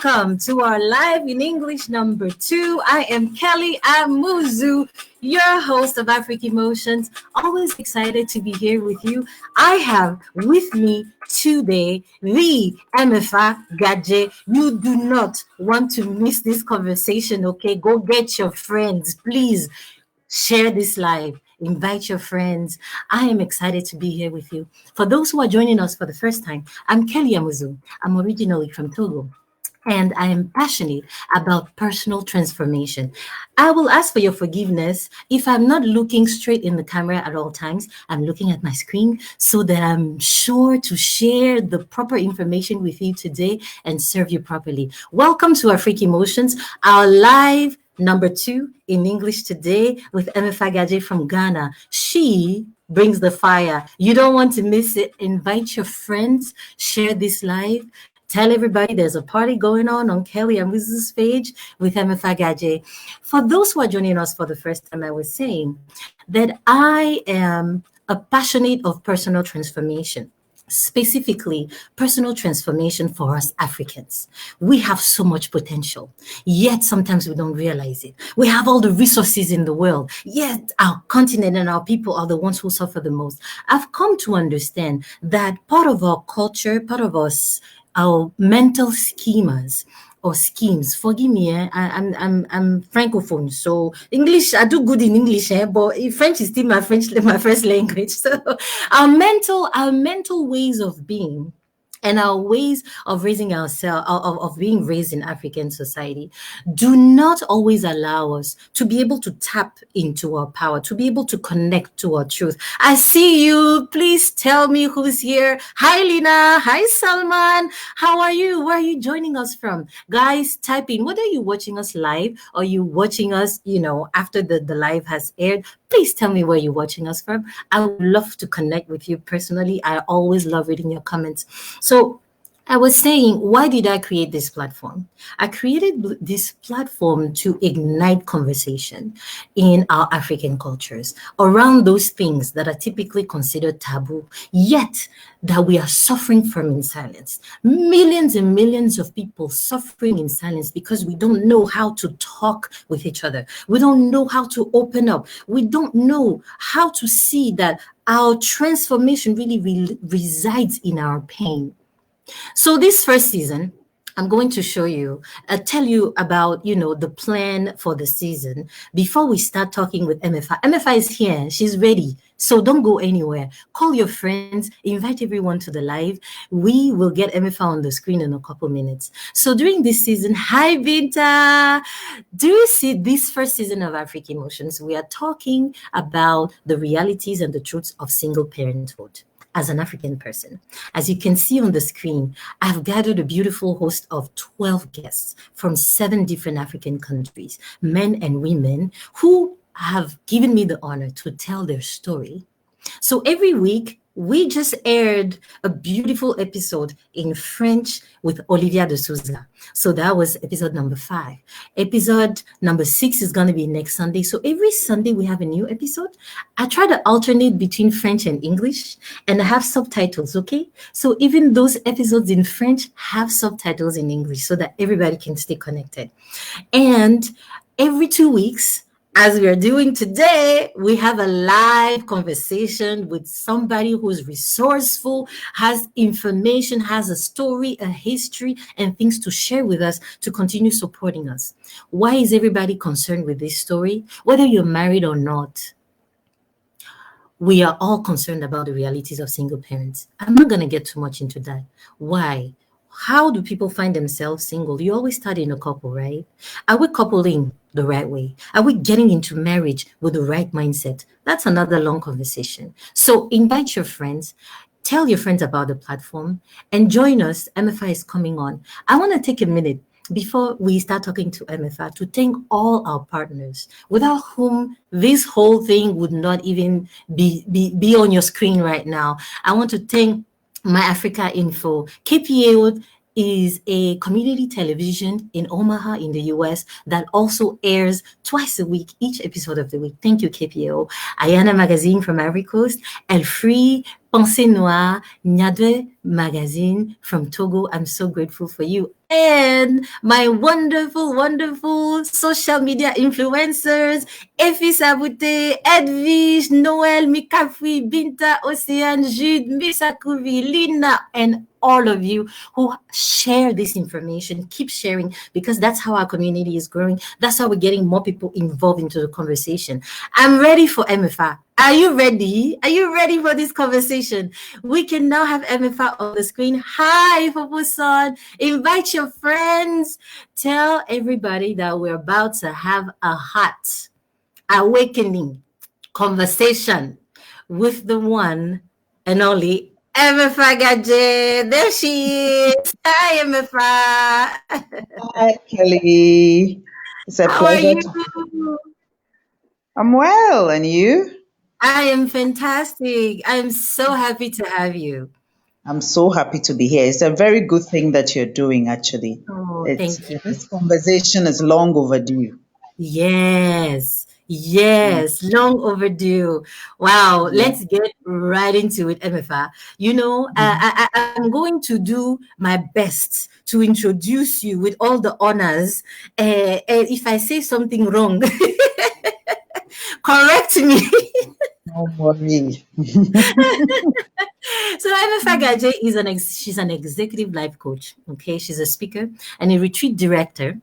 welcome to our live in English number 2. I am Kelly Amuzu, your host of Afrik'Emotions. Always excited to be here with you. I have with me today the Emefa Gadze. You do not want to miss this conversation, okay? Go get your friends, please. Share this live. Invite your friends. I am excited to be here with you. For those who are joining us for the first time, I'm Kelly Amuzu. I'm originally from Togo, and I am passionate about personal transformation. I will ask for your forgiveness if I'm not looking straight in the camera at all times. I'm looking at my screen so that I'm sure to share the proper information with you today and serve you properly. Welcome to Afrik'Emotions, our live number 2 in English today with Emefa Gadze from Ghana. She brings the fire. You don't want to miss it. Invite your friends, share this live. Tell everybody there's a party going on Kelly Amuzu's page with Emefa Gadze. For those who are joining us for the first time, I was saying that I am a passionate of personal transformation. Specifically, personal transformation for us Africans. We have so much potential, yet sometimes we don't realize it. We have all the resources in the world, yet our continent and our people are the ones who suffer the most. I've come to understand that part of our culture, part of our mental schemas or schemes. Forgive me, I'm francophone, so English, I do good in English, but French is still my first language. So our mental ways of being and our ways of raising ourselves, of being raised in African society, do not always allow us to be able to tap into our power, to be able to connect to our truth. I see you. Please tell me who's here. Hi, Lina. Hi, Salman. How are you? Where are you joining us from? Guys, type in. Whether you're watching us live or you watching us, after the live has aired, please tell me where you're watching us from. I would love to connect with you personally. I always love reading your comments. So I was saying, why did I create this platform? I created this platform to ignite conversation in our African cultures around those things that are typically considered taboo, yet that we are suffering from in silence. Millions and millions of people suffering in silence because we don't know how to talk with each other. We don't know how to open up. We don't know how to see that our transformation really resides in our pain. So this first season, I'm going to tell you about, the plan for the season before we start talking with Emefa. Emefa is here. She's ready. So don't go anywhere. Call your friends. Invite everyone to the live. We will get Emefa on the screen in a couple minutes. So during this season, hi, Binta. Do you see this first season of Afrik'Emotions? We are talking about the realities and the truths of single parenthood. As an African person. As you can see on the screen, I've gathered a beautiful host of 12 guests from 7 different African countries, men and women who have given me the honor to tell their story. So every week, we just aired a beautiful episode in French with Olivia de Souza. So that was episode number 5. Episode number 6 is going to be next Sunday. So every Sunday we have a new episode. I try to alternate between French and English, and I have subtitles, okay? So even those episodes in French have subtitles in English so that everybody can stay connected. And every 2 weeks, as we are doing today, we have a live conversation with somebody who's resourceful, has information, has a story, a history, and things to share with us to continue supporting us. Why is everybody concerned with this story? Whether you're married or not, we are all concerned about the realities of single parents. I'm not going to get too much into that. Why? How do people find themselves single? You always start in a couple, right? Are we coupling the right way? Are we getting into marriage with the right mindset? That's another long conversation. So invite your friends, tell your friends about the platform, and join us. Emefa is coming on. I want to take a minute before we start talking to Emefa to thank all our partners, without whom this whole thing would not even be on your screen right now. I want to thank My Africa Info. KPAO is a community television in Omaha in the US that also airs twice a week, each episode of the week. Thank you, KPAO. Ayana Magazine from Ivory Coast, El Free, Pensée Noire, Nyadwe Magazine from Togo. I'm so grateful for you. And my wonderful, wonderful social media influencers, Effie Sabute, Edwige, Noel, Mikafui, Binta, Ocean, Jude, Misakuvi, Lina, and all of you who share this information. Keep sharing because that's how our community is growing. That's how we're getting more people involved into the conversation. I'm ready for Emefa. Are you ready? Are you ready for this conversation? We can now have Emefa on the screen. Hi, Poposon. Invite your friends. Tell everybody that we're about to have a hot, awakening conversation with the one and only Emefa Gadze. There she is. Hi, Emefa. Hi, Kelly. It's a How are pleasure you? to. I'm well, and you? I am fantastic. I am so happy to have you. I'm so happy to be here. It's a very good thing that you're doing, actually. Oh, It's thank you. this conversation is long overdue. Yes, Mm, yes, long overdue. Wow, yeah. let's get right into it, Emefa. Mhm. I'm going to do my best to introduce you with all the honors. And if I say something wrong, correct me. No worry. So Emefa Gadze is she's an executive life coach. Okay, she's a speaker and a retreat director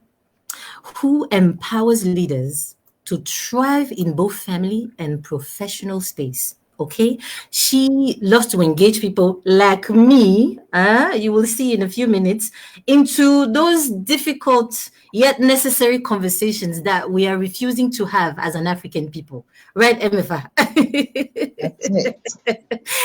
who empowers leaders to thrive in both family and professional space. Okay, she loves to engage people like me. You will see in a few minutes into those difficult yet necessary conversations that we are refusing to have as an African people, right, Emefa? That's it.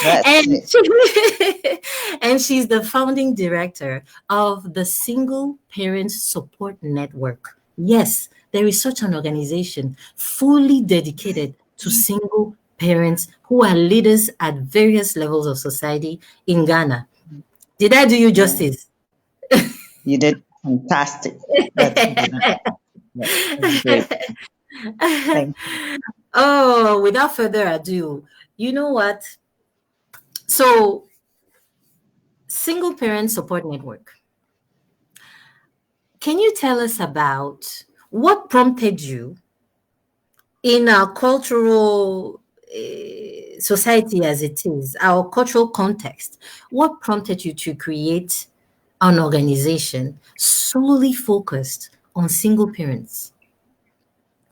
That's and it. and she's the founding director of the Single Parents Support Network. Yes, there is such an organization fully dedicated to single parents who are leaders at various levels of society in Ghana. Did I do you Yeah, justice? you did fantastic. That's good. Yeah, that's great. Thank you. Oh, without further ado, you know what? So, Single Parent Support Network. Can you tell us about what prompted you in our cultural society as it is, our cultural context? What prompted you to create an organization solely focused on single parents?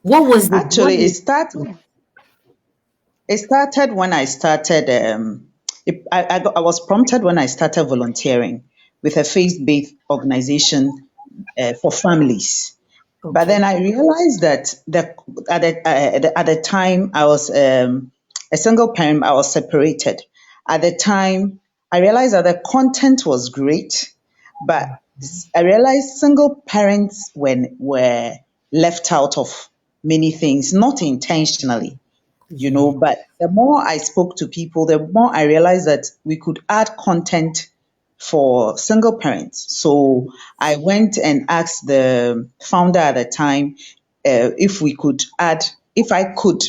What was the what Actually, is it started when I started. I was prompted when I started volunteering with a faith-based organization for families. But then okay? I realized that at the time I was a single parent, I was separated. At the time, I realized that the content was great, but I realized single parents were left out of many things, not intentionally, Yeah. but the more I spoke to people, the more I realized that we could add content for single parents. So I went and asked the founder at the time if we could add, if I could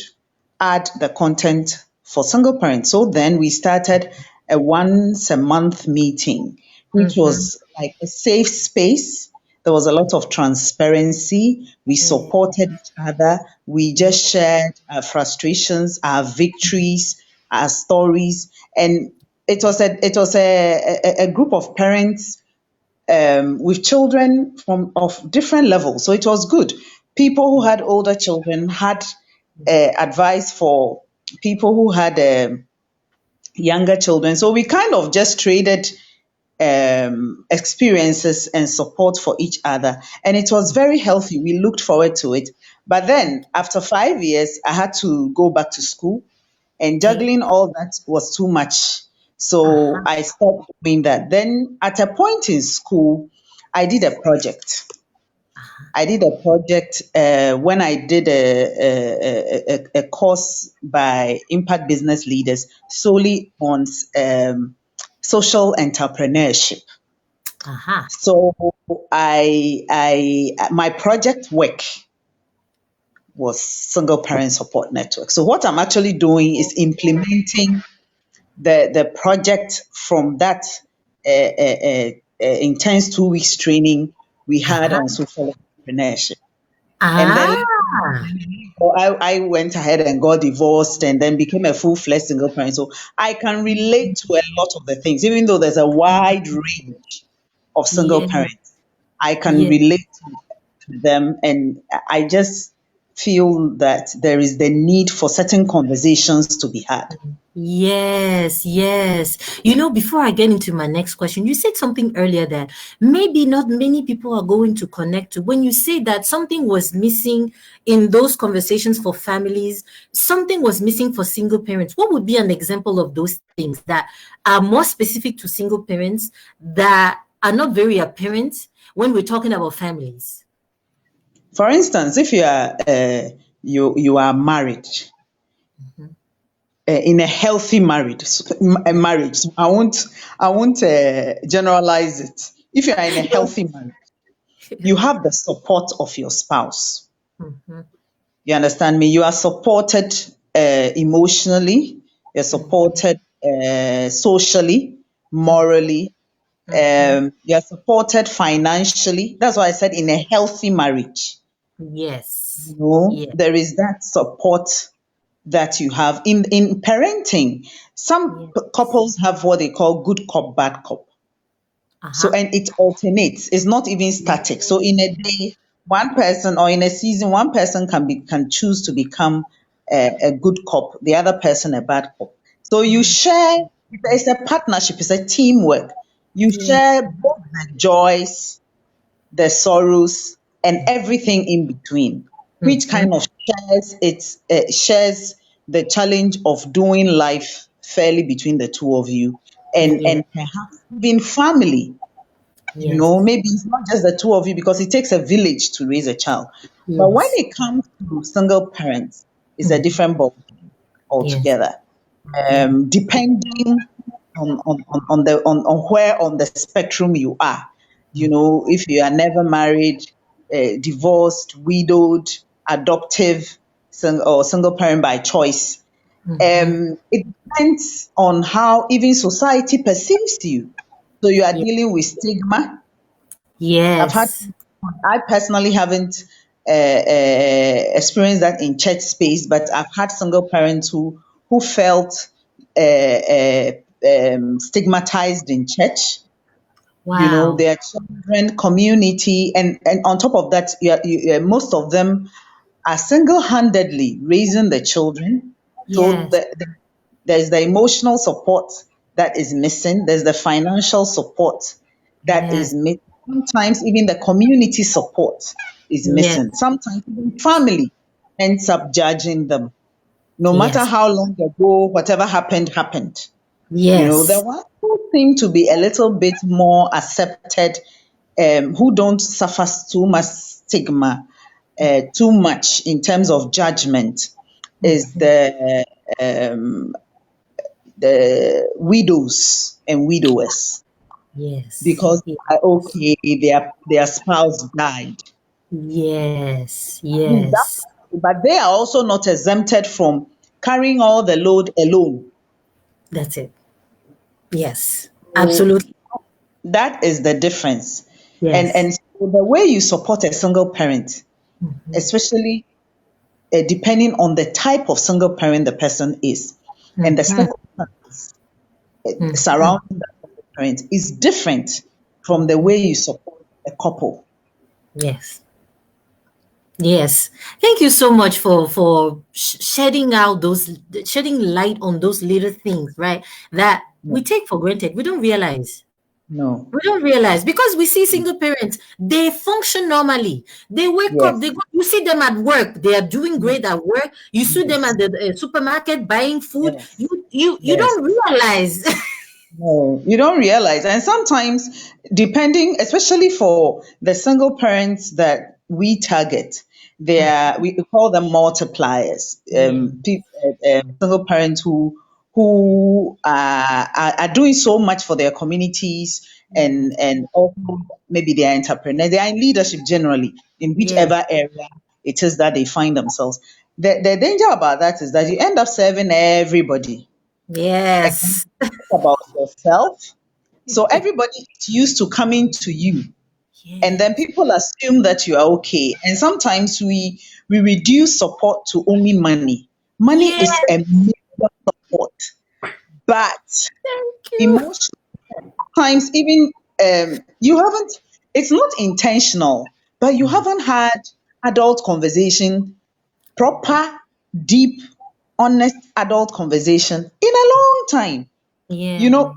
add the content for single parents. So then we started a once a month meeting, which Mm-hmm. was like a safe space. There was a lot of transparency. We Yeah. supported each other. We Yeah. just shared our frustrations, our victories, our stories, and it was a group of parents with children from of different levels. So it was good. People who had older children had advice for people who had younger children. So we kind of just traded experiences and support for each other. And it was very healthy. We looked forward to it. But then after 5 years, I had to go back to school and Okay. juggling all that was too much. So Uh-huh. I stopped doing that. Then at a point in school, I did a project. I did a project when I did a course by Impact Business Leaders solely on social entrepreneurship. Uh-huh. So my project work was single parent support network. So what I'm actually doing is implementing the project from that intense 2 weeks training we had Uh-huh. on social entrepreneurship. And then Ah, I went ahead and got divorced and then became a full-fledged single parent. So I can relate to a lot of the things, even though there's a wide range of single yeah, parents. I can yeah. relate to them, and I just feel that there is the need for certain conversations to be had. Yes, yes. Before I get into my next question, you said something earlier that maybe not many people are going to connect to. When you say that something was missing in those conversations for families, something was missing for single parents. What would be an example of those things that are more specific to single parents that are not very apparent when we're talking about families? For instance, if you are married, in a healthy marriage, I won't generalize it. If you are in a healthy marriage, you have the support of your spouse. Mhm, You understand me? You are supported emotionally, you're supported socially, morally, mhm. you're supported financially. That's why I said in a healthy marriage, Yes, yes, there is that support that you have in parenting. Some yes. couples have what they call good cop, bad cop. So, Uh-huh. and it alternates. It's not even static. So, in a day, one person, or in a season, one person can choose to become a good cop, the other person a bad cop. So you share. It's a partnership. It's a teamwork. You Yeah. share both the joys, the sorrows, and everything in between, which Mhm. kind of shares the challenge of doing life fairly between the two of you, and Yeah. perhaps even family. Yes. Maybe it's not just the two of you because it takes a village to raise a child. But when Yes. it comes to single parents, it's a Mhm. different ball Yes. altogether. Yeah. Depending on where on the spectrum you are. If you are never married, divorced, widowed, adoptive, or single parent by choice, Mhm. it depends on how even society perceives you. So you are Yeah. dealing with stigma. I've had, Yes. I personally haven't experienced that in church space, but I've had single parents who felt stigmatized in church. Wow. Their children, community, and on top of that, most of them are single-handedly raising the children. So Yes. there's the emotional support that is missing. There's the financial support that is Yes. missing. Sometimes even the community support is missing. Yes. Sometimes even family ends up judging them. No matter Yes. how long ago, whatever happened, happened. The Yes. ones who seem to be a little bit more accepted, who don't suffer too much stigma, too much in terms of judgment, is Mhm. the widows and widowers, Yes. because okay, their spouse died. Yes. That- Yes. but they are also not exempted from carrying all the load alone. That's it. Yes. So Absolutely. that is the difference. And Yes. so the way you support a single parent, especially depending on the type of single parent the person is, and the Mhm. circumstances Mhm. surrounding that single parent, is different from the way Mhm. you support a couple. Yes. Yes. Thank you so much for shedding light on those little things, right? That No, we take for granted. We don't realize. no, We don't realize because we see single parents, they function normally. They wake up, yes, you see them at work, they are doing yes, great at work. You see them yes, at the supermarket buying food. yes, You yes. don't realize. No, you don't realize. And sometimes, depending, especially for the single parents that we target, we call them multipliers. Yeah. Single parents who are doing so much for their communities, and also maybe they are entrepreneurs. They are in leadership generally in Yes. whichever area it is that they find themselves. The danger about that is that you end up serving everybody. Yes. About yourself. So everybody is used to coming to you, and then Yes. people assume that you are okay. And sometimes we reduce support to only money. Money is Yes. a major support, but Thank you. emotion times even you haven't. It's not intentional, but you Yeah. haven't had adult conversation, proper, deep, honest adult conversation in a long time. You Yeah. know,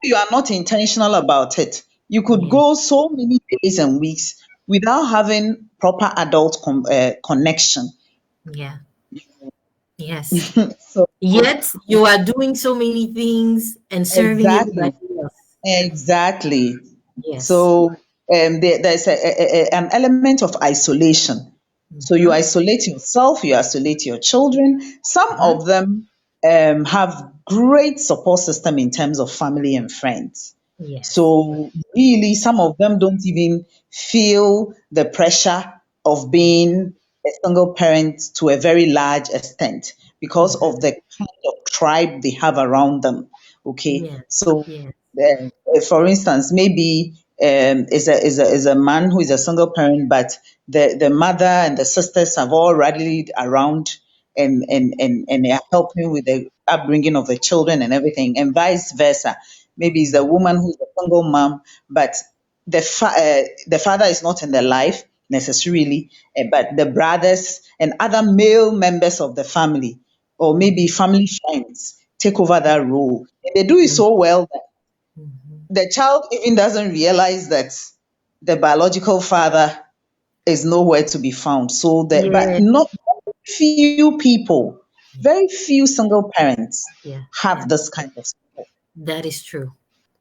you are not intentional about it. You could Yeah. go so many days and weeks without having proper adult connection. Yeah. Yes. So Yet you are doing so many things and serving exactly, everybody else. exactly. Yes. So there's an element of isolation. So you Mm-hmm. isolate yourself, you isolate your children. Some Uh-huh. of them have great support system in terms of family and friends. Yes. So really, some of them don't even feel the pressure of being a single parent to a very large extent because of Mm-hmm. the kind of tribe they have around them. Okay, Yes. so Yes. for instance, maybe is a man who is a single parent, but the mother and the sisters have all rallied around and they are helping with the upbringing of the children and everything, and vice versa. Maybe it's a woman who's a single mom, but the father is not in their life necessarily, but the brothers and other male members of the family, or maybe family friends, take over that role. And they do it so well that Mm-hmm. the child even doesn't realize that the biological father is nowhere to be found. So that, but Yeah. not few people, very few single parents Yeah. have Yeah. this kind of support. That is true.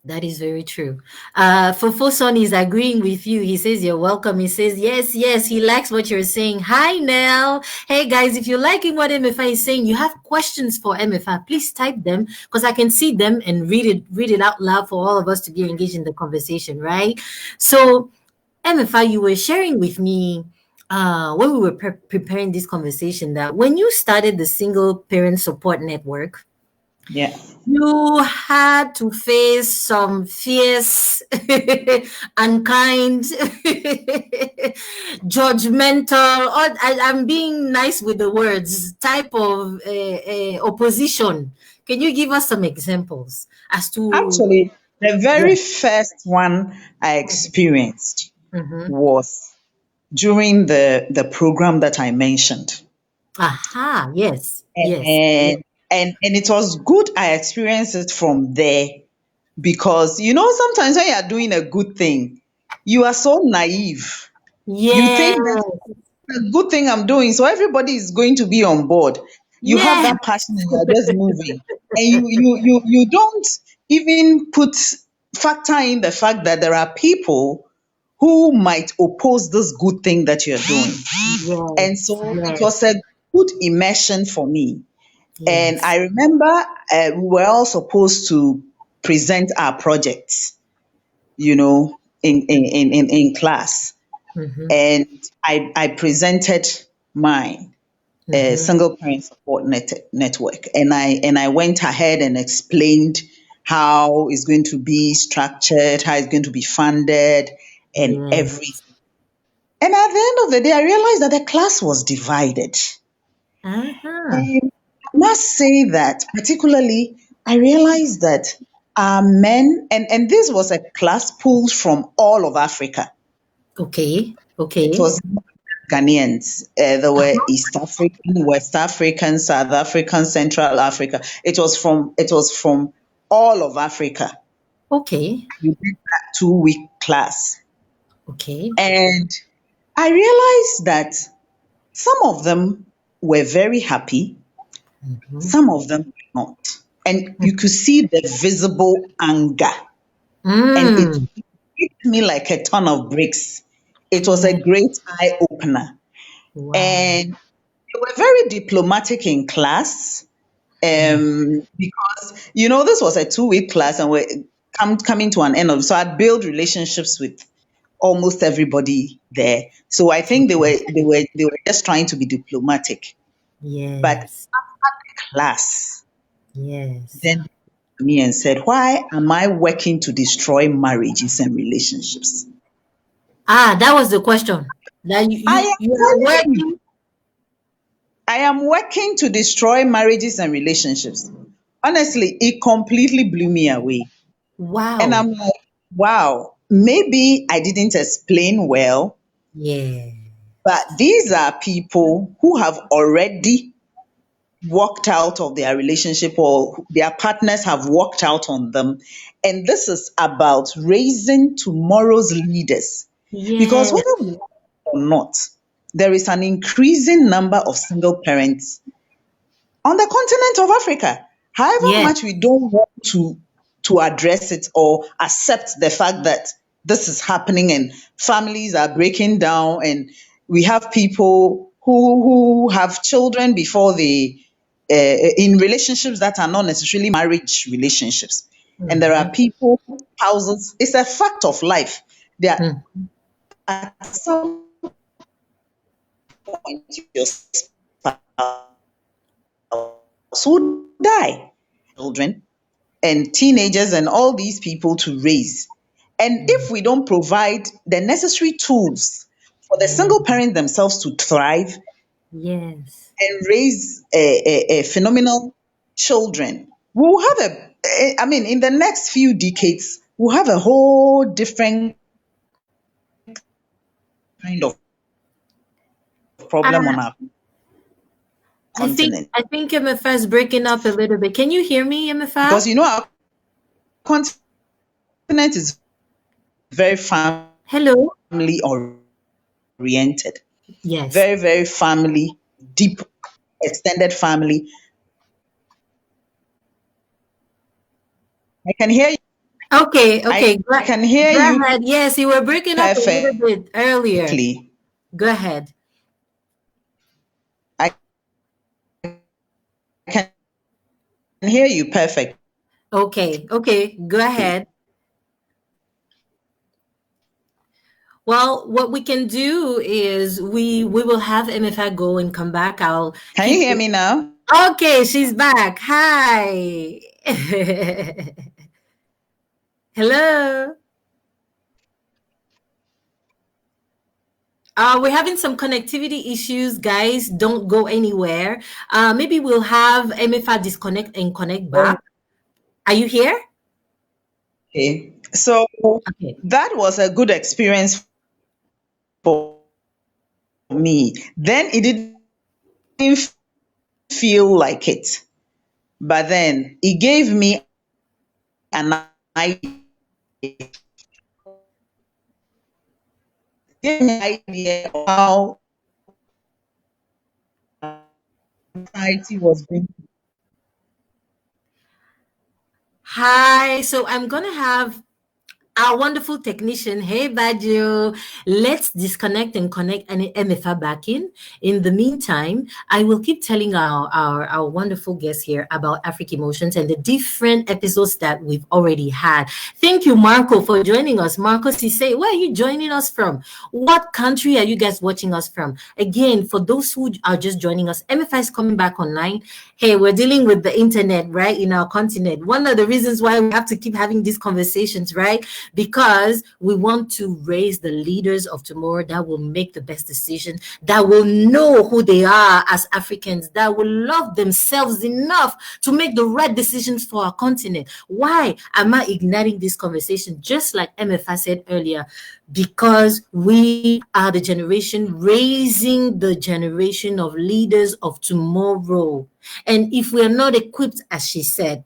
That is very true. Fofoson is agreeing with you. He says you're welcome. He says yes, yes. He likes what you're saying. Hi, Nell. Hey, guys, if you're liking what MFA is saying, you have questions for MFA, please type them because I can see them and read it out loud for all of us to be engaged in the conversation, right? So, MFA, you were sharing with me when we were preparing this conversation that when you started the single parent support network, Yeah. you had to face some fierce, unkind, judgmental, or I'm being nice with the words, type of opposition. Can you give us some examples as to? Actually, the Yeah. very first one I experienced Mm-hmm. was during the program that I mentioned. Aha. Yes. Yes. Yes. And it was good I experienced it from there, because sometimes when you are doing a good thing, you are so naive. You Yeah. think that a good thing I'm doing, so everybody is going to be on board. You have Yeah. that passion and you're just moving. And you don't even factor in the fact that there are people who might oppose this good thing that you're doing. And Yes. so it was Yes. a good immersion for me. And Yes. I remember we were all supposed to present our projects, in class. Mm-hmm. And I presented mine, Mm-hmm. single parent support network, and I went ahead and explained how it's going to be structured, how it's going to be funded, and everything. Yes. And at the end of the day, I realized that the class was divided. Uh-huh. And I must say that particularly, I realized that our men, and this was a class pulled from all of Africa. Okay. It Okay. was Ghanaians. There were Uh-huh. East African, West African, South African, Central Africa. It was from all of Africa. Okay. We did that 2 week class. Okay. And I realized that some of them were very happy, Mm-hmm. some of them were not. And you could see the visible anger. And it Mm. hit me like a ton of bricks. It was a Yeah. great eye opener. Wow. And they were very diplomatic in class, Yeah. because this was a 2 week class, and we're coming to an end of. So I'd build relationships with almost everybody there. So I think they were just trying to be diplomatic. But Yes. class, Yes. Then me and said, why am I working to destroy marriages and relationships? Ah, that was the question. That I am you are telling you, working. I am working to destroy marriages and relationships. Honestly, it completely blew me away. And Wow. I'm like, wow, maybe I didn't explain well, Yeah. but these are people who have already walked out of their relationship or their partners have walked out on them. And this is about raising tomorrow's leaders. Because Yes. whether we like it or not, there is an increasing number of single parents on the continent of Africa. However Yes. much we don't want to address it or accept the fact that this is happening and families are breaking down and we have people who have children before they in relationships that are not necessarily marriage relationships. And there are Mhm. people, houses, it's a fact of life. There Mm. at some point your spouse will die. Children and teenagers and all these people to raise. And if we don't provide the necessary tools for the Yeah. single parent themselves to thrive Yes. and raise a phenomenal children, we'll have I mean, in the next few decades, we'll have a whole different kind of problem on our continent. I think MFA is breaking up a little bit. Can you hear me, MFA? Because you know, our continent is very Hello? family oriented, Yes. very, very family, deep, extended family. I can hear you. Okay, I okay. can hear Go you ahead. Yes, you were breaking up a little perfectly. bit earlier. Go ahead. I can hear you perfectly. Okay, okay. Go ahead. Well, what we can do is we will have MFA go and come back. I'll Can you keep hear me now? Okay, she's back. Hi. Hello. We're having some connectivity issues, guys. Don't go anywhere. Maybe we'll have MFA disconnect and connect back. Are you here? Okay. So Okay. that was a good experience for me. Then it didn't feel like it. But then it gave me an idea. It gave me an idea of how society was being. Hi. So I'm gonna have our wonderful technician. Hey, Badio. Let's disconnect and connect MFA back in. In the meantime, I will keep telling our wonderful guests here about Afrik'Emotions and the different episodes that we've already had. Thank you, Marco, for joining us. Marco Cisse, where are you joining us from? What country are you guys watching us from? Again, for those who are just joining us, MFA is coming back online. Hey, we're dealing with the internet, right, in our continent. One of the reasons why we have to keep having these conversations, right? Because we want to raise the leaders of tomorrow that will make the best decision, that will know who they are as Africans, that will love themselves enough to make the right decisions for our continent. Why am I igniting this conversation? Just like MFA said earlier, because we are the generation raising the generation of leaders of tomorrow. And if we are not equipped, as she said,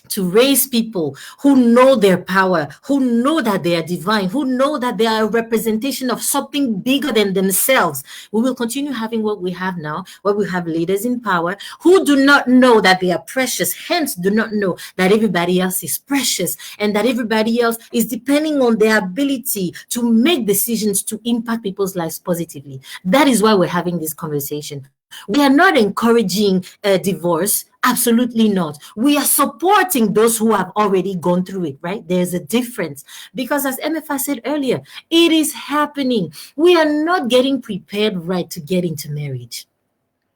to raise people who know their power, who know that they are divine, who know that they are a representation of something bigger than themselves, we will continue having what we have now, where we have leaders in power who do not know that they are precious, hence do not know that everybody else is precious and that everybody else is depending on their ability to make decisions to impact people's lives positively. That is why we're having this conversation. We are not encouraging divorce. Absolutely not. We are supporting those who have already gone through it, right? There's a difference. Because as MFA said earlier, it is happening. We are not getting prepared right to get into marriage.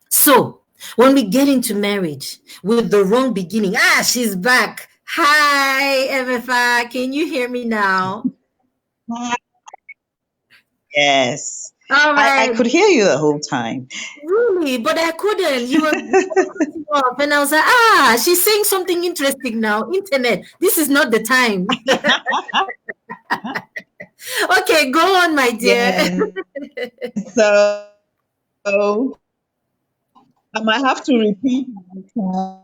So When we get into marriage with the wrong beginning, she's back. Hi, Emefa. Can you hear me now? Yes. All I right. could hear you the whole time. Really? But I couldn't. You were cutting off, and I was like, she's saying something interesting now. Internet. This is not the time. Okay, go on, my dear. Yes. So I might have to repeat myself.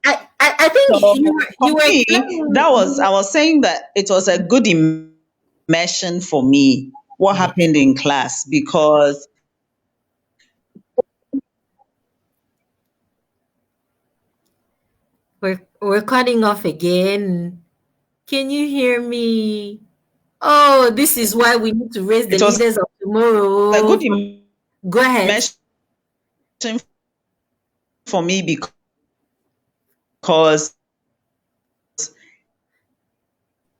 I think So you for were me, that was I explaining. was saying that it was a good immersion for me what Yeah, happened in class because we're cutting off again. Can you hear me? Oh, this is why we need to raise the it was leaders of a tomorrow. good Go ahead. immersion for me because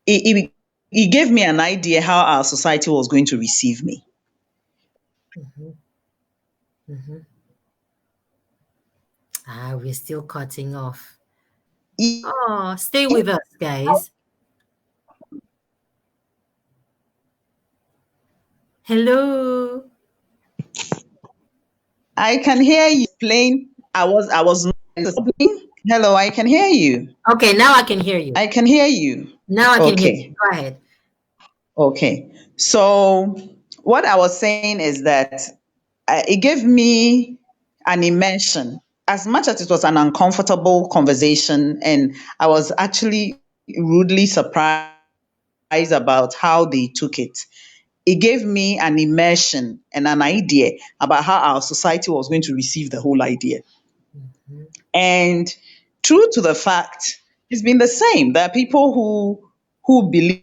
it, it gave me an idea how our society was going to receive me. Mhm, mhm. We're still cutting off. Oh, stay with us, guys. Hello. I can hear you explain. I was not explaining. Hello, I can hear you. Okay, now I can hear you. I can hear you. Now I can hear you. Okay. Go ahead. Okay. So what I was saying is that it gave me an immersion as much as it was an uncomfortable conversation and I was actually rudely surprised about how they took it. It gave me an immersion and an idea about how our society was going to receive the whole idea. Mhm, And true to the fact, it's been the same. There are people who believe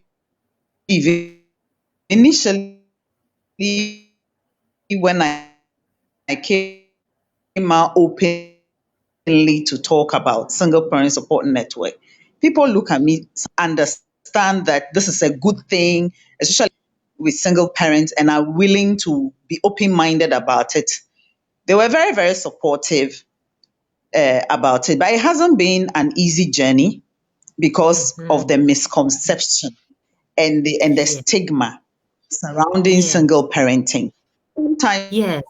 initially when I came out openly to talk about single parent support network, people look at me, understand that this is a good thing, especially with single parents, and are willing to be open-minded about it. They were very, very supportive about it, but it hasn't been an easy journey because mhm. of the misconception and the Yeah. stigma surrounding Yeah. single parenting. Sometimes Yes.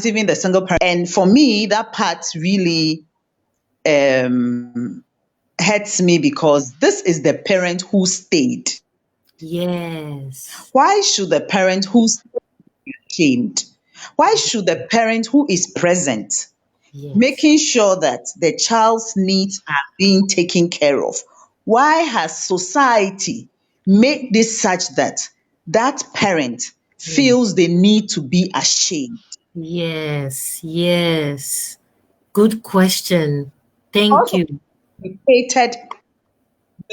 even the single parent, and for me, that part really hurts me because this is the parent who stayed. Yes. Why should the parent who's shamed? Why should the parent who is present, Yes. making sure that the child's needs are being taken care of? Why has society made this such that that parent Mm. feels the need to be ashamed? Yes. Yes. Good question. Thank Also, you. created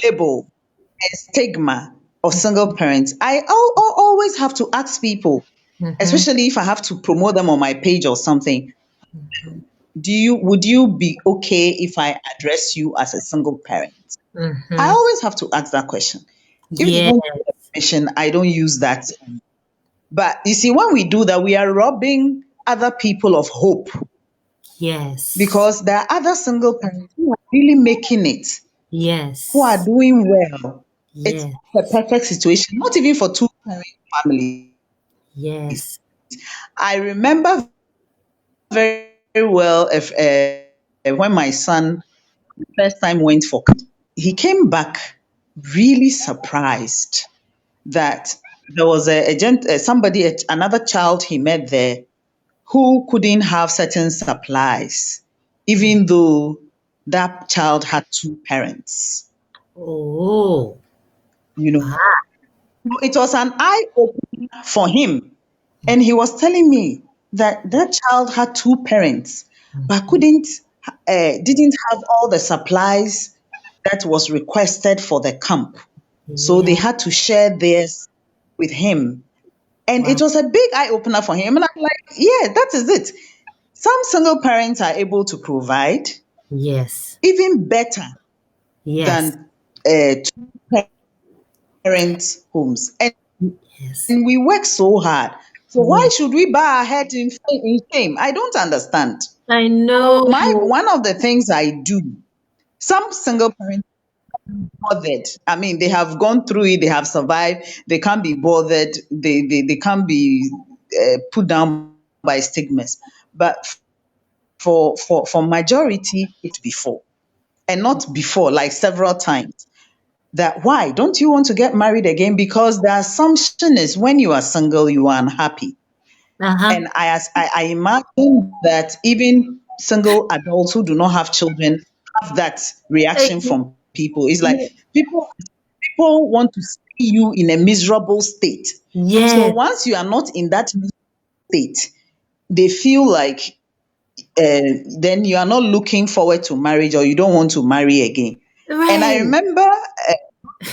label and stigma of single parents. I always have to ask people, Mm-hmm. especially if I have to promote them on my page or something, would you be okay if I address you as a single parent? I Mm-hmm. always have to ask that question. If they Yeah. don't give the permission, I don't use that. But you see, when we do that, we are robbing other people of hope Yes. because there are other single parents who are really making it, who are Yes. doing well. It's Yeah. a perfect situation, not even for two parent families. Yes. I remember very well if when my son first time went for camp, he came back really surprised that there was somebody, another child he met there who couldn't have certain supplies, Mm. even though that child had two parents. Oh. You know, Ah. it was an eye opener for him. And he was telling me that that child had two parents, but didn't have all the supplies that was requested for the camp. So they Yeah. had to share theirs with him. And it Wow. was a big eye opener for him. And I'm like, yeah, that is it. Some single parents are able to provide Yes. even better Yes. than two parents' homes. And Yes. we work so hard. So why should we bow our head in shame? I don't understand. I So know. my one of the things I do, some single parents bothered. I mean, they have gone through it, they have survived, they can't be bothered, they can't be put down by stigmas. But for majority, it before. And not before, like several times. That why don't you want to get married again? Because the assumption is when you are single, you are unhappy. Uh-huh. And I imagine that even single adults who do not have children have that Eh, reaction from people. It's like ye- people want to see you in a miserable state. So yes. once you are not in that state, they feel like then you are not looking forward to marriage or you don't want to marry again. And I Right. remember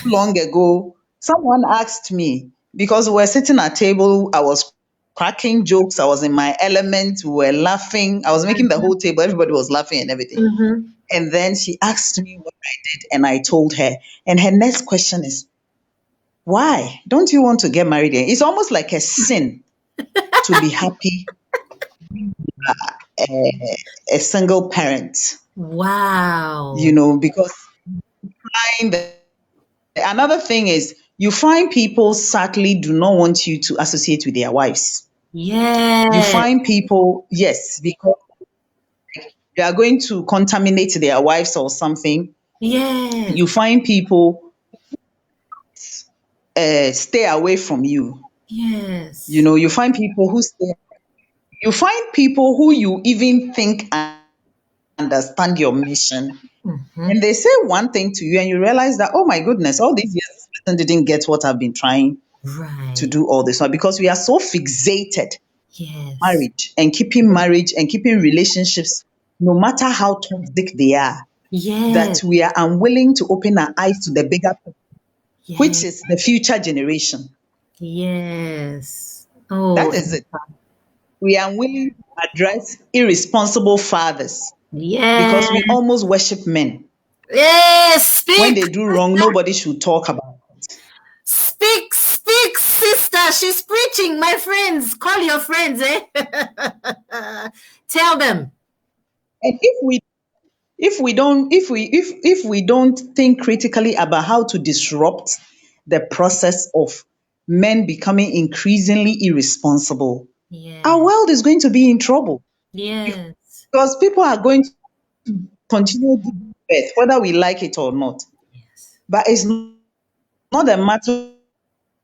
long ago, someone asked me because we were sitting at table, I was cracking jokes, I was in my element, we were laughing, I was making the whole table, everybody was laughing and everything. Mm-hmm. And then she asked me what I did, and I told her. And her next question is, why don't you want to get married again? It's almost like a sin to be happy, a single parent, Wow. because another thing is you find people sadly do not want you to associate with their wives. You find Yes. people, yes, because they are going to contaminate their wives or something. Yes. You find people stay away from you. Yes. You find people who stay. You find people who you even think understand your mission, and they say Mm-hmm. one thing to you, and you realize that, oh my goodness, all these years this person didn't get what I've been trying to Right. do all this one, because we are so fixated Yes. marriage and keeping relationships, no matter how toxic they are, that Yes. we are unwilling to open our eyes to the bigger picture, which Yes. is the future generation. Yes. Oh, That is it. We are unwilling to address irresponsible fathers because we yes. almost worship men. Yes. When Speak. they do wrong, nobody should talk about it. Speak. Speak, sister. She's preaching, my friends. Call your friends, eh? Tell them. And if we don't think critically about how to disrupt the process of men becoming increasingly irresponsible, our Yeah. world is going to be in trouble, Yes. because people are going to continue giving birth, whether we like it or not. Yes. But it's not a matter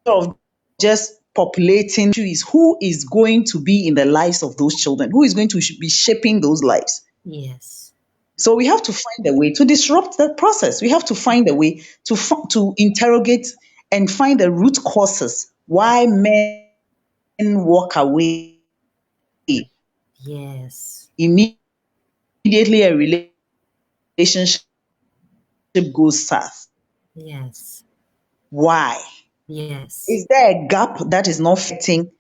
of just populating the issue is who is going to be in the lives of those children, who is going to be shaping those lives. Yes. So we have to find a way to disrupt that process. We have to find a way to interrogate and find the root causes why men walk away immediately Yes. a relationship goes south. Why? Yes. Is there a gap Yes. that is not fitting,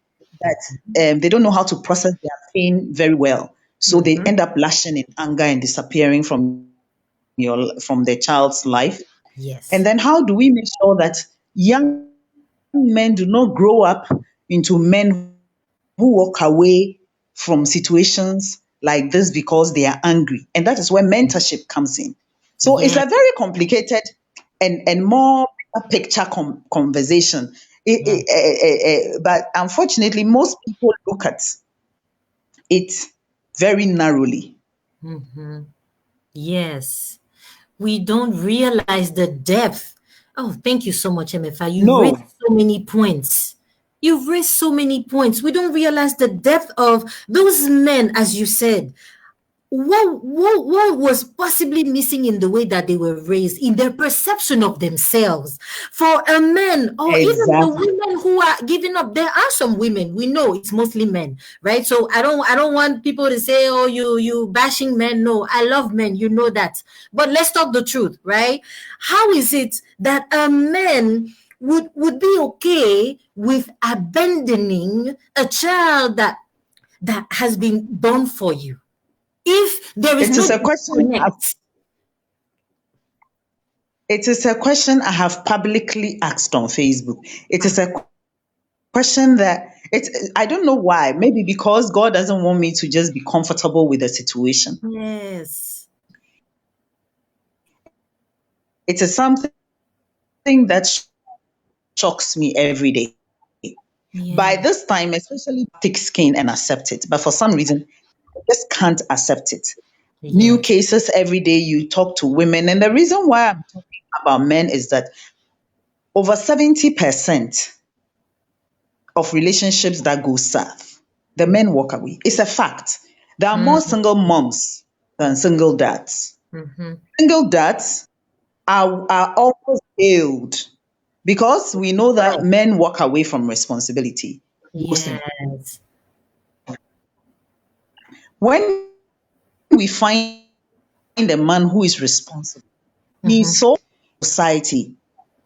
that they don't know how to process their pain very well? So they Mm-hmm. end up lashing in anger and disappearing from the child's life. And then how do we Yes. make sure that young men do not grow up into men who walk away from situations like this because they are angry? And that is where mentorship comes in. So it's a very complicated Yes. and more picture conversation. But unfortunately, most people look at it very narrowly. Mm-hmm. Yes. We don't realize the depth. Oh, thank you so much, MFI. You've raised No, so many points. You've raised so many points. We don't realize the depth of those men, as you said. What was possibly missing in the way that they were raised, in their perception of themselves? For a man, or even the exactly. women who are giving up, there are some women, we know it's mostly men, right? So I don't want people to say, oh, you bashing men. No, I love men, you know that. But let's talk the truth, right? How is it that a man would be okay with abandoning a child that has been born for you, if there is It no is a question. disconnect? It is a question I have publicly asked on Facebook. It is a question that, and It's I don't know why. Maybe because God doesn't want me to just be comfortable with the situation. Yes. It is something that shocks me every day. By Yeah. this time, especially thick skin and accept it. But for some reason, I just can't accept it. New Yeah. cases every day. You talk to women, and the reason why I'm talking about men is that over 70% of relationships that go south, the men walk away. It's a fact. There are more single moms than single dads. Mm-hmm. Single dads are almost failed because we know that Right. men walk away from responsibility. Yes. When we find a man who is responsible, he so Mm-hmm. society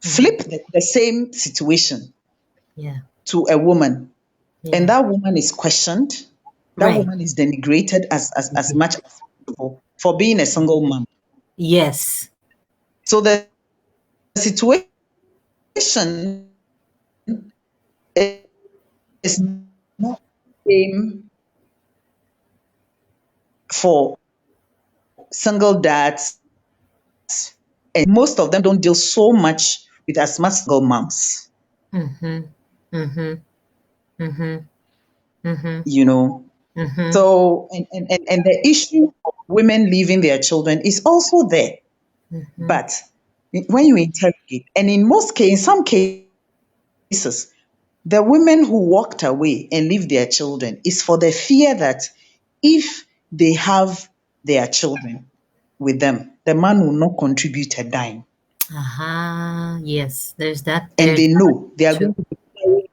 Mm-hmm. flip the same situation Yeah. to a woman, and Yeah. that woman is questioned, that Right. woman is denigrated as much as possible for being a single mom. Yes. So the situation is not the same for single dads, and most of them don't deal so much with as much single moms, Mm-hmm. Mm-hmm. Mm-hmm. Mm-hmm. you know. Mm-hmm. So and the issue of women leaving their children is also there. Mm-hmm. But when you interrogate, and in some cases, the women who walked away and leave their children is for the fear that if they have their children with them, the man will not contribute a dime. Uh-huh. Yes. There's that. And There's they that know they are too. going to be carrying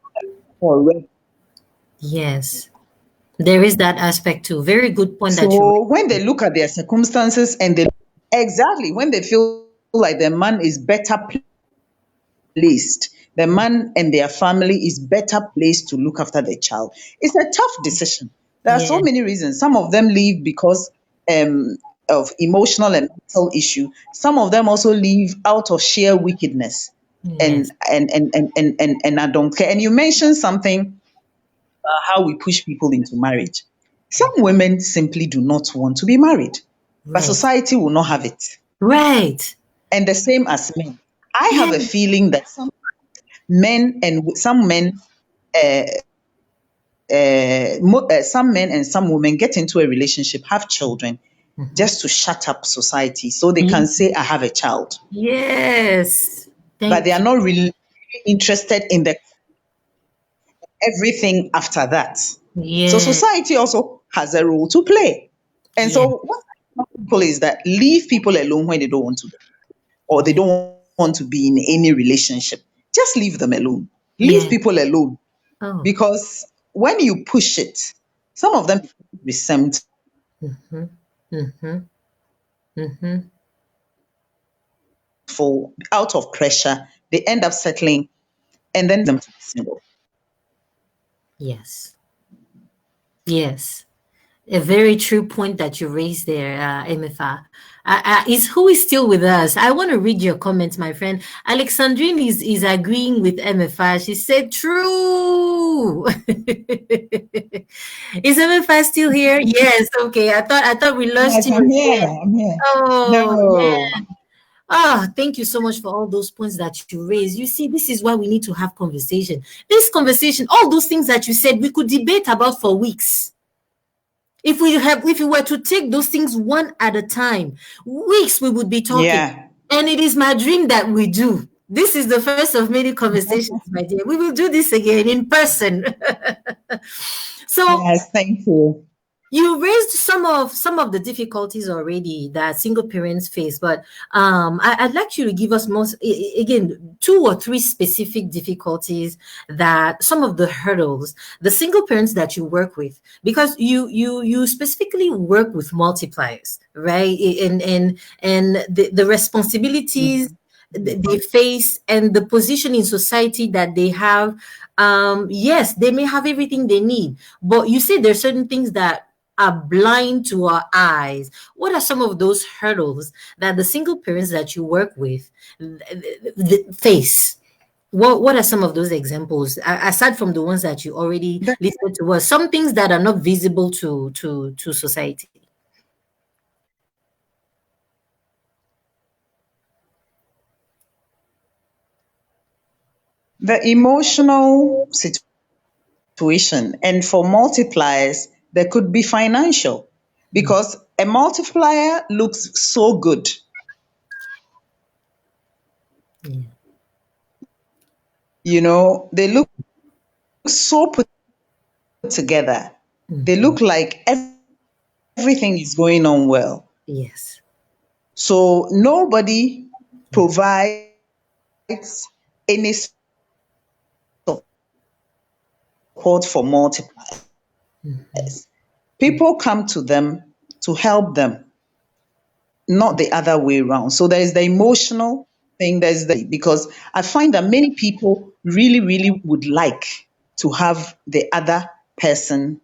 forever. Yes. There is that aspect too. Very good point that you So when raised. they look at their circumstances and they exactly when they feel like the man is better placed, the man and their family is better placed to look after the child. It's a tough decision. There are so Yeah. many reasons. Some of them leave because um, of emotional and mental issue. Some of them also leave out of sheer wickedness. Yes. And I don't care. And you mentioned something how we push people into marriage. Some women simply do not want to be married, but Right. society will not have it. Right. And the same as men. I have Yeah. a feeling that some men, some men and some women get into a relationship, have children, Mm-hmm. just to shut up society so they can Ye- say, I have a child. Yes. But they Thank are you. not really interested in the everything after that. So Yeah. society also has a role to play. And Yeah. so what I tell people is that leave people alone when they don't want to, or they Yeah. don't want to be in any relationship. Just leave them alone. Leave Yeah. people alone. Oh. Because when you push it, some of them become resentful Mm-hmm. Mm-hmm. Mm-hmm. out of pressure. They end up settling, and then them to be single. Yes. Yes. A very true point that you raised there, Emefa. Who is still with us? I want to read your comments, my friend. Alexandrine is agreeing with Emefa. She said, "True." Is Emefa still here? Yes. Okay. I thought we lost Yes, you I'm here. again. I'm here. Oh, No. yeah. Ah, thank you so much for all those points that you raised. You see, this is why we need to have conversation. This conversation, all those things that you said, we could debate about for weeks. If we were to take those things one at a time, weeks we would be talking. Yeah. And it is my dream that we do. This is the first of many conversations, my dear. We will do this again in person. So Yes, thank you. you raised some of the difficulties already that single parents face, but I'd like you to give us again 2 or 3 specific difficulties, that some of the hurdles the single parents that you work with, because you specifically work with multipliers, right? And the responsibilities they face and the position in society that they have. Yes, they may have everything they need, but you see there's certain things that are blind to our eyes. What are some of those hurdles that the single parents that you work with face? What are some of those examples, aside from the ones that you already The, listed to us? Some things that are not visible to society. the emotional situation, and for multipliers, there could be financial, Mm, because a multiplier looks so good. yeah. They look so put together. They Mhm. look like everything is going on well. Yes. So nobody Yeah. provides any support for multipliers. Mhm. People come to them to help them, not the other way around. So there is the emotional thing, because I find that many people really, really would like to have the other person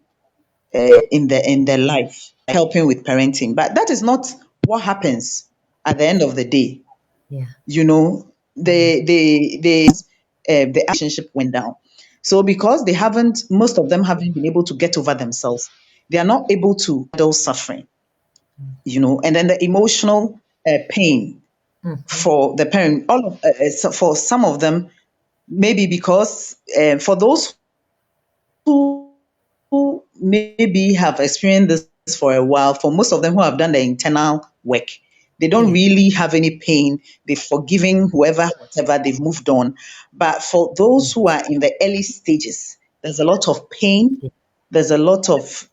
in their life helping with parenting, but that is not what happens at the end of the day. Yeah. You know, Yeah. the relationship went down. So because most of them haven't been able to get over themselves, they are not able to handle suffering. And then the emotional pain Mhm. for the parent. So for some of them, maybe because for those who maybe have experienced this for a while, for most of them who have done the internal work, they don't Yeah. really have any pain. They've forgiven whoever, whatever, they've moved on. But for those who are in the early stages, there's a lot of pain, Yeah. there's a lot of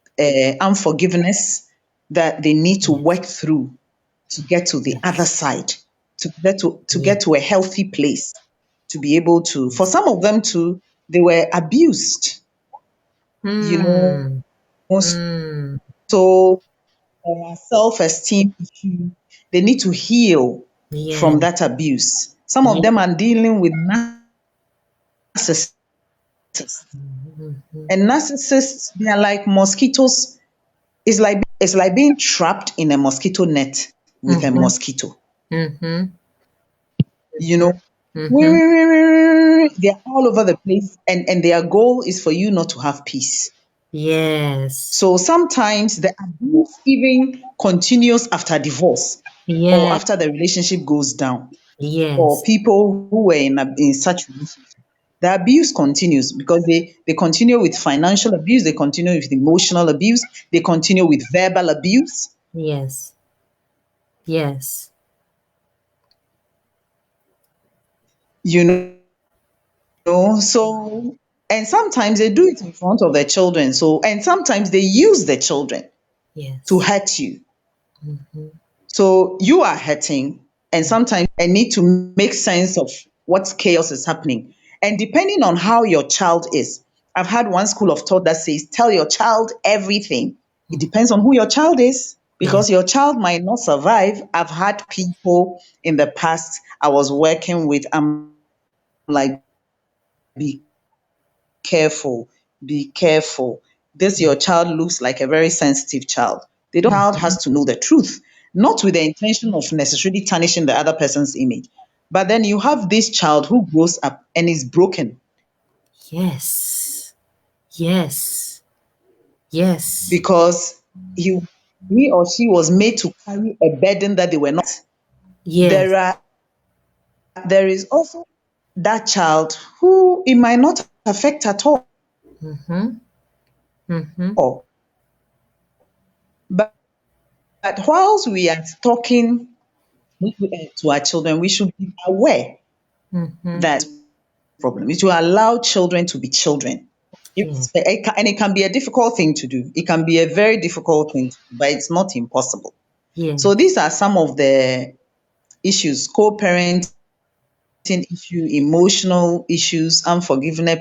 unforgiveness that they need to Yes. work through to get to the other Yes. side, to get to a Yes. healthy place, to be able to. For Yes. some of them too, they were abused, you know. Hmm. Hmm. So self-esteem issue, they need to heal from Yeah. that abuse. Some of Yeah. them are dealing with narcissists, Mhm. and narcissists, they are like mosquitoes. It's like being trapped in a mosquito net with a Mhm. mosquito. Mhm. You know, Mhm. they're all over the place, and their goal is for you not to have peace. Yes. So sometimes the abuse even continues after divorce or Yeah. after the relationship goes down. For Yes. people who were in such relationships, the abuse continues because they continue with financial abuse, they continue with emotional abuse, they continue with verbal abuse. Yes. Yes. You so, and sometimes they do it in front of their children. So, and sometimes they use the children to Yes. hurt you. Mhm. So you are hurting, and sometimes I need to make sense of what chaos is happening. And depending on how your child is, I've had one school of thought that says, tell your child everything. It Mm. depends on who your child is, Yeah. because your child might not survive. I've had people in the past I was working with, I'm like, be careful, be careful. This your child looks like a very sensitive child. The child Mhm. has to know the truth, not with the intention of necessarily tarnishing the other person's image. But then you have this child who grows up and is broken Yes. Yes. Yes. because he or she was made to carry a burden that they were not. Yes. There are there is also that child who it might not affect at all. Mhm. Mhm. But, but whilst we are talking to our children, we should be aware Mhm. that problem is to allow children to be children. Yeah. And it can be a difficult thing to do. It can be a very difficult thing to do, but it's not impossible. So Yes. these are some of the issues: co-parenting issue, emotional issues, unforgiveness,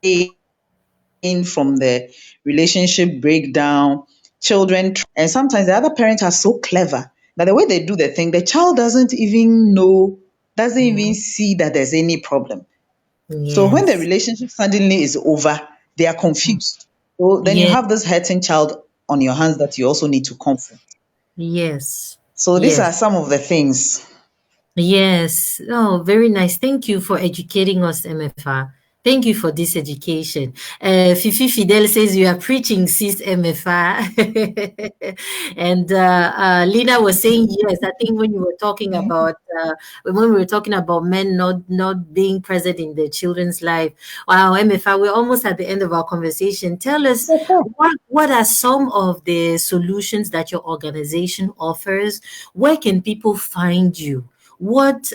pain from the relationship breakdown, children. And sometimes the other parents are so clever that the way they do the thing, the child doesn't even know, doesn't even Mhm. see that there's any problem. So when the Yes. relationship suddenly is over, they are Mm. confused. So then you Yeah. have this hurting child on your hands that you also need to comfort. Yes. So these are Yes. some of the things. Yes. Oh, very nice. Thank you for educating us, MFA. Thank you for this education. Fifi Fidel says you are preaching, sis MFA. And Lina was saying yes. I think when you were talking about when we were talking about men not being present in their children's life. Wow, MFA, we're almost at the end of our conversation. Tell us what are some of the solutions that your organization offers? Where can people find you? What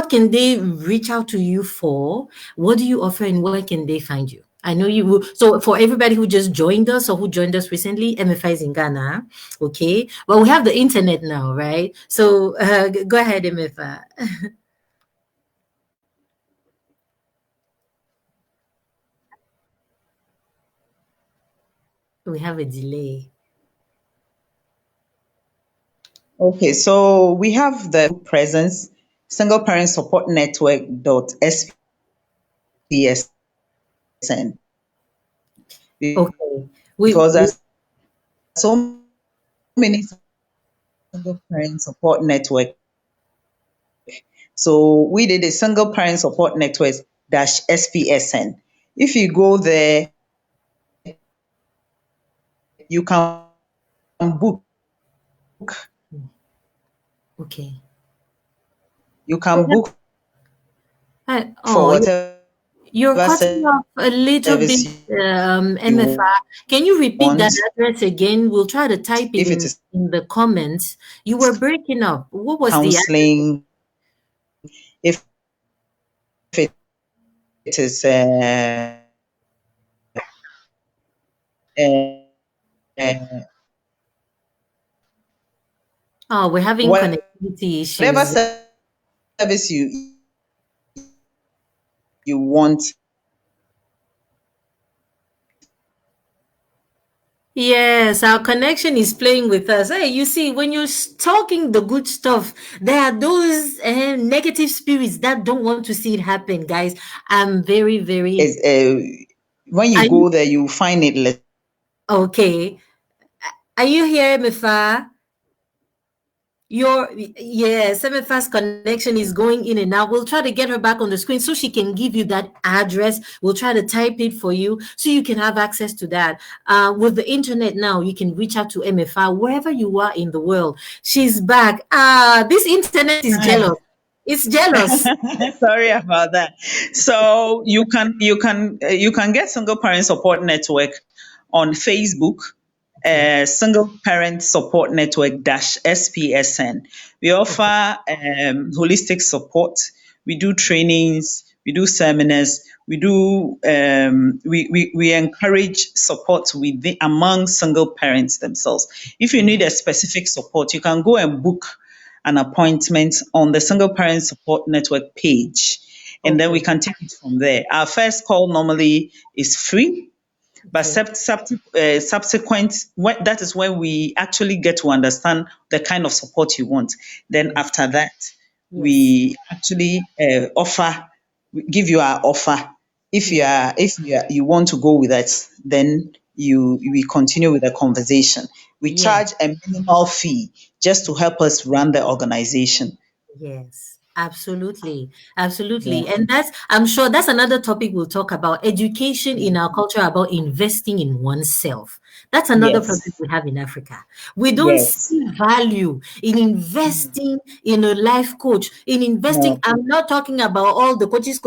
can they reach out to you for? What do you offer and where can they find you? I know you will. So for everybody who just joined us or who joined us recently, MFI is in Ghana. Okay. Well, we have the internet now, right? So go ahead, MFI. We have a delay. Okay, so we have the presence single parent support network .spsn Okay. because there's so many single parent support network. So we did a single parent support network dash SPSN. If you go there, you can book. Okay. You can book for Oh, whatever you're cutting service off a little bit, you MFR. Can you repeat that want. address again? We'll try to type If it is in the comments. You were breaking up. What was the address? counseling, if it is uh, uh, Oh, we're having whatever connectivity issues. service you want. Yes, our connection is playing with us. Hey, you see, when you're talking the good stuff, there are those negative spirits that don't want to see it happen, guys. I'm very, very. Is when Are you you go there, you find it less. okay? Are you here, Mifa? Your yeah, Semifast's connection is going in and out. We'll try to get her back on the screen so she can give you that address. We'll try to type it for you so you can have access to that. With the internet now, you can reach out to MFI wherever you are in the world. She's back. This internet is jealous. It's jealous. Sorry about that. So you can get single parent support network on Facebook, Okay. single parent support network dash SPSN. We offer Okay. holistic support. We do trainings. We do seminars. We encourage support among single parents themselves. If you need a specific support, you can go and book an appointment on the Single Parent Support Network page, and then we Okay. can take it from there. Our first call normally is free, but Okay. subsequent, that is when we actually get to understand the kind of support you want. Then Yes. after that, Yes. we actually give you our offer. If you Yes. are, if you, are, you want to go with us, then we continue with the conversation. We Yes. charge a minimal fee just to help us run the organization. Yes, absolutely. Yeah. Absolutely. And I'm sure that's another topic we'll talk about education in our culture about investing in oneself. That's another problem Yes. we have in Africa. We don't Yes. see value in investing in a life coach, in investing. No. I'm not talking about all the coaches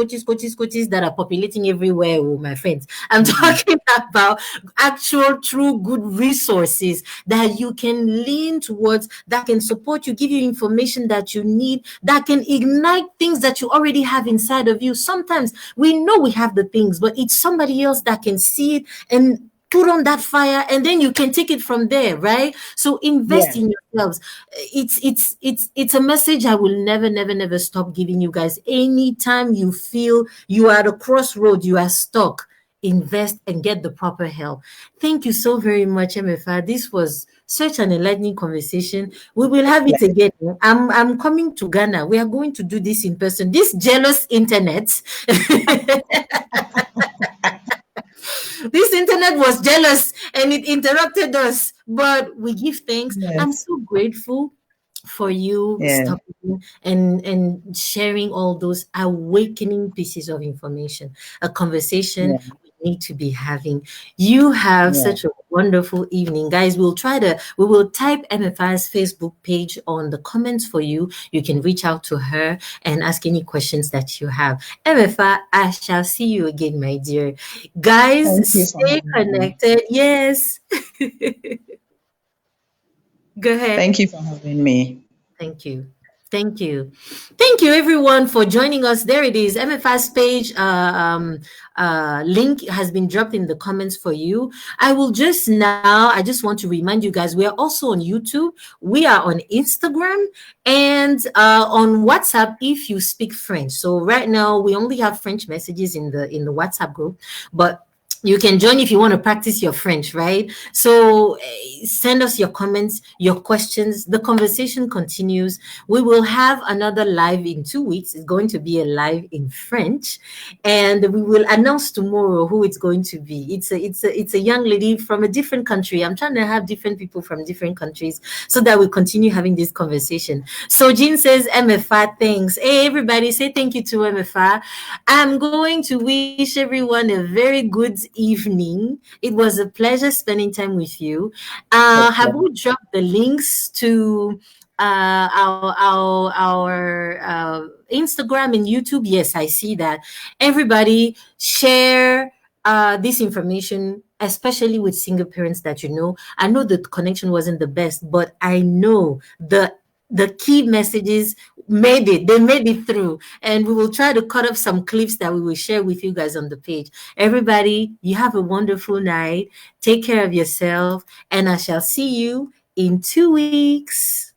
that are populating everywhere, oh, my friends. I'm Mhm. talking about actual, true, good resources that you can lean towards, that can support you, give you information that you need, that can ignite things that you already have inside of you. Sometimes we know we have the things, but it's somebody else that can see it and put on that fire, and then you can take it from there, right? So invest Yeah. in yourselves. It's a message I will never stop giving you guys. Anytime you feel you are at a crossroad, you are stuck, invest and get the proper help. Thank you so very much, MFA. This was such an enlightening conversation. We will have Yeah. it again. I'm coming to Ghana. We are going to do this in person. This jealous internet. This internet was jealous and it interrupted us, but we give thanks. I'm Yes. so grateful. for you Yeah. stopping and sharing all those awakening pieces of information, a conversation Yeah. we need to be having. You have Yeah. such a wonderful evening, guys. We will type MFI's Facebook page on the comments for you. You can reach out to her and ask any questions that you have. MFI, I shall see you again, my dear. Guys, Thank you for stay having me. connected. Yes. Go ahead. Thank you for having me. Thank you. Thank you. Thank you, everyone, for joining us. There it is. MFS page link has been dropped in the comments for you. I just want to remind you guys, we are also on YouTube. We are on Instagram and on WhatsApp if you speak French. So right now, we only have French messages in the WhatsApp group, but you can join if you want to practice your French, right? So send us your comments, your questions. The conversation continues. We will have another live in 2 weeks. It's going to be a live in French, and we will announce tomorrow who it's going to be. It's a young lady from a different country. I'm trying to have different people from different countries so that we continue having this conversation. So Jean says, MFA, thanks. Hey, everybody, say thank you to MFA. I'm going to wish everyone a very good evening. It was a pleasure spending time with you. Have we dropped the links to our Instagram and YouTube? Yes, I see that. Everybody share this information, especially with single parents that you know. I know the connection wasn't the best, but I know the key messages made it. They made it through. And we will try to cut up some clips that we will share with you guys on the page. Everybody, you have a wonderful night. Take care of yourself, and I shall see you in 2 weeks.